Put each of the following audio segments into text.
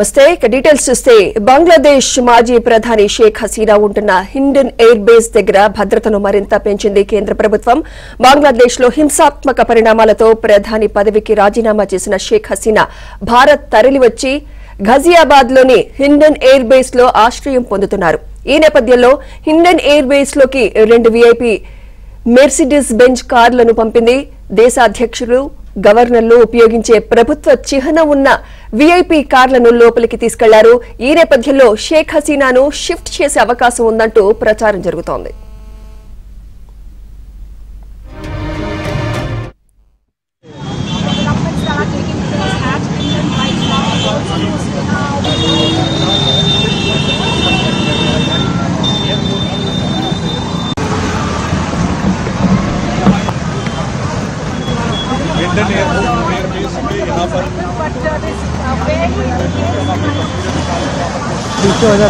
నమస్తే డీటెయిల్స్ చూస్తే బంగ్లాదేశ్ మాజీ ప్రధాని షేక్ హసీనా ఉంటున్న హిండన్ ఎయిర్ బేస్ దగ్గర భద్రతను మరింత పెంచింది కేంద్ర ప్రభుత్వం. బంగ్లాదేశ్ లో హింసాత్మక పరిణామాలతో ప్రధాని పదవికి రాజీనామా చేసిన షేక్ హసీనా భారత్ తరలివచ్చి ఘజియాబాద్ లోని హిండన్ ఎయిర్ బేస్ లో ఆశ్రయం పొందుతున్నారు. ఈ నేపథ్యంలో హిండన్ ఎయిర్ బేస్ లోకి 2 వీఐపీ మెర్సిడీస్ బెంజ్ కార్లను పంపింది. దేశ అధ్యక్షులు గవర్నర్లు ఉపయోగించే ప్రభుత్వ చిహ్నం ఉన్న వీఐపీ కార్లను లోపలికి తీసుకెళ్లారు. ఈ నేపథ్యంలో షేక్ హసీనాను షిఫ్ట్ చేసే అవకాశం ఉందంటూ ప్రచారం జరుగుతోంది.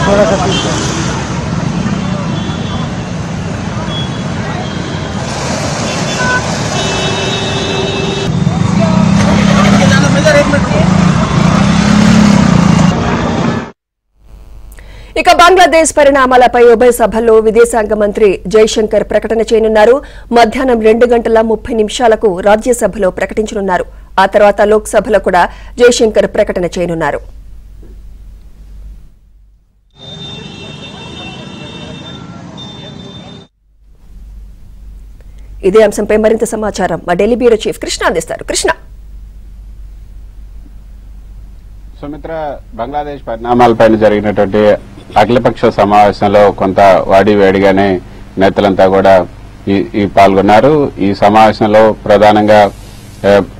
थोड़ा सा ఇక బంగ్లాదేశ్ పరిణామాలపై ఉభయ సభల్లో విదేశాంగ మంత్రి జైశంకర్ ప్రకటన చేయనున్నారు. మధ్యాహ్నం 2:30 రాజ్యసభలో ప్రకటించనున్నారు. ఆ తర్వాత లోక్సభలో కూడా జైశంకర్ ప్రకటన చేయనున్నారు. ఇదే అంశంపై మరింత సమాచారం మా ఢిల్లీ బ్యూరో చీఫ్ కృష్ణ అందిస్తారు. కృష్ణ, సుమిత్ర, బంగ్లాదేశ్ పరిణామాలపై జరిగినటువంటి అఖిలపక్ష సమావేశంలో కొంత వేడిగానే నేతలంతా కూడా ఈ పాల్గొన్నారు. ఈ సమావేశంలో ప్రధానంగా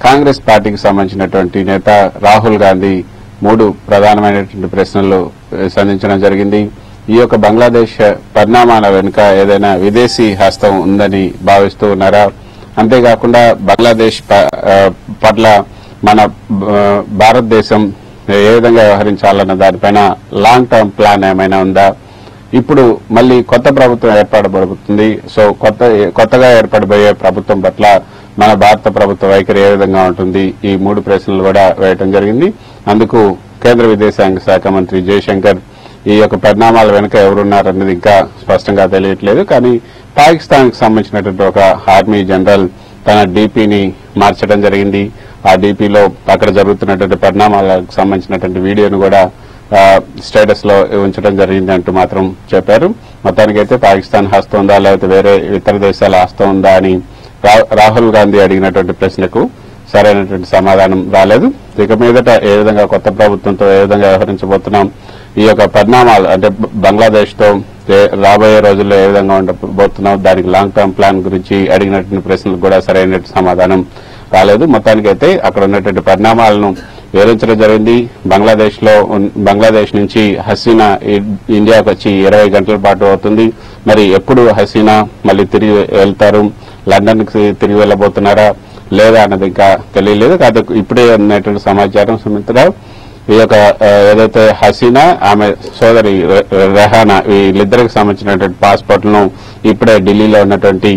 కాంగ్రెస్ పార్టీకి సంబంధించినటువంటి నేత రాహుల్ గాంధీ 3 ప్రధానమైనటువంటి ప్రశ్నలు సంధించడం జరిగింది. ఈ యొక్క బంగ్లాదేశ్ పరిణామాల వెనుక ఏదైనా విదేశీ హస్తం ఉందని భావిస్తూ ఉన్నారా? అంతేకాకుండా బంగ్లాదేశ్ పట్ల మన భారతదేశం ఏ విధంగా వ్యవహరించాలన్న దానిపైన లాంగ్ టర్మ్ ప్లాన్ ఏమైనా ఉందా? ఇప్పుడు మళ్లీ కొత్త ప్రభుత్వం ఏర్పడబడుతుంది. సో కొత్తగా ఏర్పడబోయే ప్రభుత్వం పట్ల మన భారత ప్రభుత్వ వైఖరి ఏ విధంగా ఉంటుంది? ఈ 3 ప్రశ్నలు కూడా వేయడం జరిగింది. అందుకు కేంద్ర విదేశాంగ శాఖ మంత్రి జయశంకర్ ఈ యొక్క పరిణామాల వెనుక ఎవరున్నారన్నది ఇంకా స్పష్టంగా తెలియట్లేదు. కానీ పాకిస్తాన్ కి సంబంధించినటువంటి ఒక ఆర్మీ జనరల్ తన డీపీని మార్చడం జరిగింది. ఆ డీపీలో అక్కడ జరుగుతున్నటువంటి పరిణామాలకు సంబంధించినటువంటి వీడియోను కూడా స్టేటస్ లో ఉంచడం జరిగింది అంటూ మాత్రం చెప్పారు. మొత్తానికైతే పాకిస్తాన్ హస్తం ఉందా లేకపోతే వేరే ఇతర దేశాల హస్తం ఉందా అని రాహుల్ గాంధీ అడిగినటువంటి ప్రశ్నకు సరైనటువంటి సమాధానం రాలేదు. ఇక మీదట ఏ విధంగా కొత్త ప్రభుత్వంతో ఏ విధంగా వ్యవహరించబోతున్నాం, ఈ యొక్క పరిణామాలు అంటే బంగ్లాదేశ్ తో రాబోయే రోజుల్లో ఏ విధంగా ఉండబోతున్నాం, దానికి లాంగ్ టర్మ్ ప్లాన్ గురించి అడిగినటువంటి ప్రశ్నలకు కూడా సరైన సమాధానం రాలేదు. మొత్తానికైతే అక్కడ ఉన్నటువంటి పరిణామాలను వివరించడం జరిగింది. బంగ్లాదేశ్ నుంచి హసీనా ఇండియాకు వచ్చి 20 గంటల పాటు అవుతుంది. మరి ఎప్పుడు హసీనా మళ్లీ తిరిగి వెళ్తారు? లండన్ కి తిరిగి వెళ్లబోతున్నారా లేదా అన్నది ఇంకా తెలియలేదు. కాదు ఇప్పుడే ఉన్నటువంటి సమాచారం సుమిత్ర, ఈ యొక్క ఏదైతే హసీనా ఆమె సోదరి రెహానా వీళ్ళిద్దరికి సంబంధించినటువంటి పాస్పోర్ట్లను ఇప్పుడే ఢిల్లీలో ఉన్నటువంటి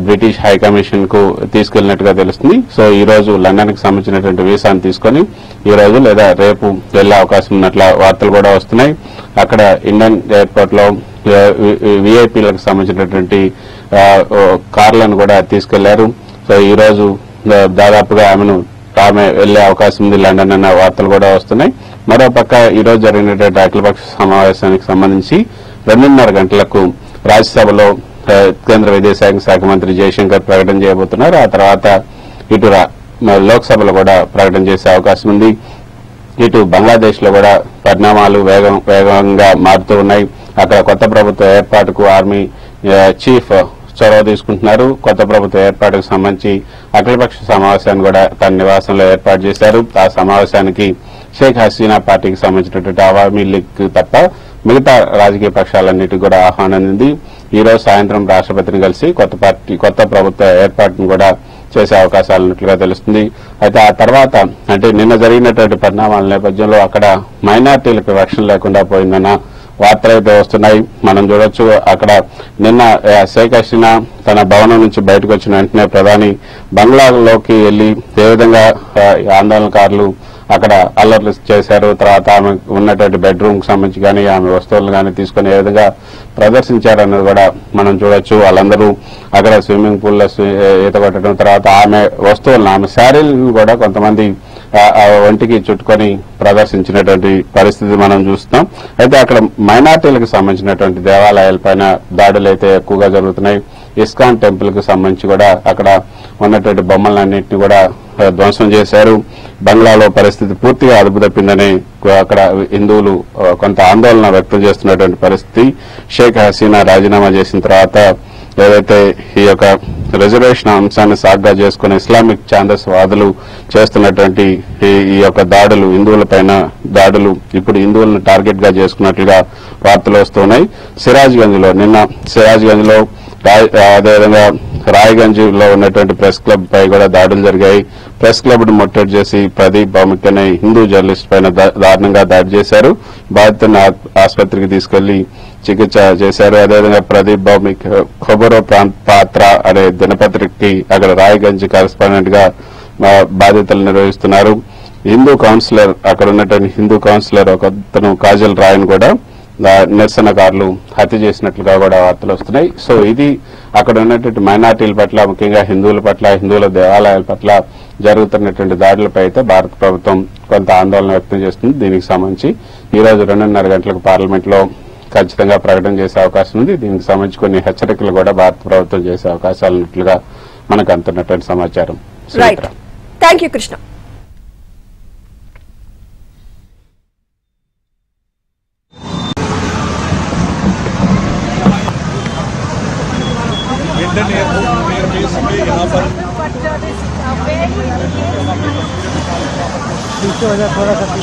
బ్రిటిష్ హైకమిషన్ కు తీసుకెళ్లినట్టుగా తెలుస్తుంది. సో ఈ రోజు లండన్ కి సంబంధించినటువంటి వీసాను తీసుకుని ఈ రోజు లేదా రేపు వెళ్లే అవకాశం ఉన్నట్ల వార్తలు కూడా వస్తున్నాయి. అక్కడ ఇండియన్ ఎయిర్పోర్ట్ లో వీఐపీలకు సంబంధించినటువంటి కార్లను కూడా తీసుకెళ్లారు. సో ఈ రోజు దాదాపుగా ఆమె వెళ్లే అవకాశం ఉంది లండన్ అన్న వార్తలు కూడా వస్తున్నాయి. మరోపక్క ఈ రోజు జరిగినటువంటి అఖిలపక్ష సమావేశానికి సంబంధించి 2:30 గంటలకు రాజ్యసభలో కేంద్ర విదేశాంగ శాఖ మంత్రి జయశంకర్ ప్రకటన చేయబోతున్నారు. ఆ తర్వాత ఇటు లోక్సభలో కూడా ప్రకటన చేసే అవకాశం ఉంది. ఇటు బంగ్లాదేశ్ లో కూడా పరిణామాలు వేగంగా మారుతూ ఉన్నాయి. అక్కడ కొత్త ప్రభుత్వ ఏర్పాటుకు ఆర్మీ చీఫ్ చొరవ తీసుకుంటున్నారు. కొత్త ప్రభుత్వ ఏర్పాటుకు సంబంధించి అఖిలపక్ష సమావేశాన్ని కూడా తన నివాసంలో ఏర్పాటు చేశారు. ఆ సమావేశానికి షేక్ హసీనా పార్టీకి సంబంధించినటువంటి అవామీ లీగ్ తప్ప మిగతా రాజకీయ పక్షాలన్నిటికీ కూడా ఆహ్వానం ఉంది. ఈ రోజు సాయంత్రం రాష్ట్రపతిని కలిసి కొత్త ప్రభుత్వ ఏర్పాటును కూడా చేసే అవకాశాలు ఉన్నట్లుగా తెలుస్తుంది. అయితే ఆ తర్వాత అంటే నిన్న జరిగినటువంటి పరిణామాల నేపథ్యంలో అక్కడ మైనార్టీలకు రక్షణ లేకుండా పోయిందన్న వార్తలు అయితే వస్తున్నాయి. మనం చూడొచ్చు అక్కడ నిన్న షేక్ హసీనా తన భవనం నుంచి బయటకు వచ్చిన వెంటనే ప్రధాని బంగ్లాలోకి వెళ్లి ఏ విధంగా ఆందోళనకారులు అక్కడ అల్లర్లు చేశారు. తర్వాత ఆమె ఉన్నటువంటి బెడ్రూమ్ కు సంబంధించి కానీ ఆమె వస్తువులను కానీ తీసుకుని ఏ విధంగా ప్రదర్శించారన్నది కూడా మనం చూడొచ్చు. వాళ్ళందరూ అక్కడ స్విమ్మింగ్ పూల్ లో ఈత కొట్టడం, తర్వాత ఆమె వస్తువులను ఆమె శారీలను కూడా కొంతమంది ఒంటికి చుట్టుకొని ప్రదర్శించినటువంటి పరిస్థితి మనం చూస్తున్నాం. అయితే అక్కడ మైనార్టీలకు సంబంధించినటువంటి దేవాలయాలపైన దాడులు అయితే ఎక్కువగా జరుగుతున్నాయి. ఇస్కాన్ టెంపుల్ కు సంబంధించి కూడా అక్కడ ఉన్నటువంటి బొమ్మలన్నింటినీ కూడా ధ్వంసం చేశారు. బంగ్లాలో పరిస్థితి పూర్తిగా అదుపు తప్పిందని అక్కడ హిందువులు కొంత ఆందోళన వ్యక్తం చేస్తున్నటువంటి పరిస్థితి. షేక్ హసీనా రాజీనామా చేసిన తర్వాత ఏదైతే ఈ యొక్క రిజర్వేషన్ అంశాన్ని సాగ్గా చేసుకుని ఇస్లామిక్ ఛాందస్వాదులు చేస్తున్నటువంటి ఈ యొక్క దాడులు, హిందువులపైన దాడులు ఇప్పుడు హిందువులను టార్గెట్ గా చేసుకున్నట్లుగా వార్తలు వస్తున్నాయి. సిరాజ్గంజ్ లో అదేవిధంగా రాయగంజ్ లో ఉన్నటువంటి ప్రెస్ క్లబ్ పై కూడా దాడులు జరిగాయి. ప్రెస్ క్లబ్ ను ముట్టడి చేసి ప్రదీప్ భౌమిక్ అనే హిందూ జర్నలిస్ట్ పైన దారుణంగా దాడి చేశారు. బాధితులను ఆసుపత్రికి తీసుకెళ్లి చికిత్స చేశారు. అదేవిధంగా ప్రదీప్ భౌమిక్ ఖబరో పాత్ర అనే దినపత్రికకి అక్కడ రాయగంజ్ కరెస్పాండెంట్ గా బాధ్యతలు నిర్వహిస్తున్నారు. హిందూ కౌన్సిలర్ అక్కడ ఉన్నటువంటి హిందూ కౌన్సిలర్ ఒకతను కాజల్ రాయన్ కూడా నిరసనకారులు హత్య చేసినట్లుగా కూడా వార్తలు వస్తున్నాయి. సో ఇది అక్కడ ఉన్నటువంటి మైనార్టీల పట్ల, ముఖ్యంగా హిందువుల పట్ల, హిందువుల దేవాలయాల పట్ల జరుగుతున్నటువంటి దాడులపై అయితే భారత ప్రభుత్వం కొంత ఆందోళన వ్యక్తం చేస్తుంది. దీనికి సంబంధించి ఈ రోజు 2:30 గంటలకు పార్లమెంట్ లో ఖచ్చితంగా ప్రకటన చేసే అవకాశం ఉంది. దీనికి సంబంధించి కొన్ని హెచ్చరికలు కూడా భారత ప్రభుత్వం చేసే అవకాశాలు ఉన్నట్లుగా మనకు అందుతున్నటువంటి సమాచారం. Thank you Krishna. यहाँ पर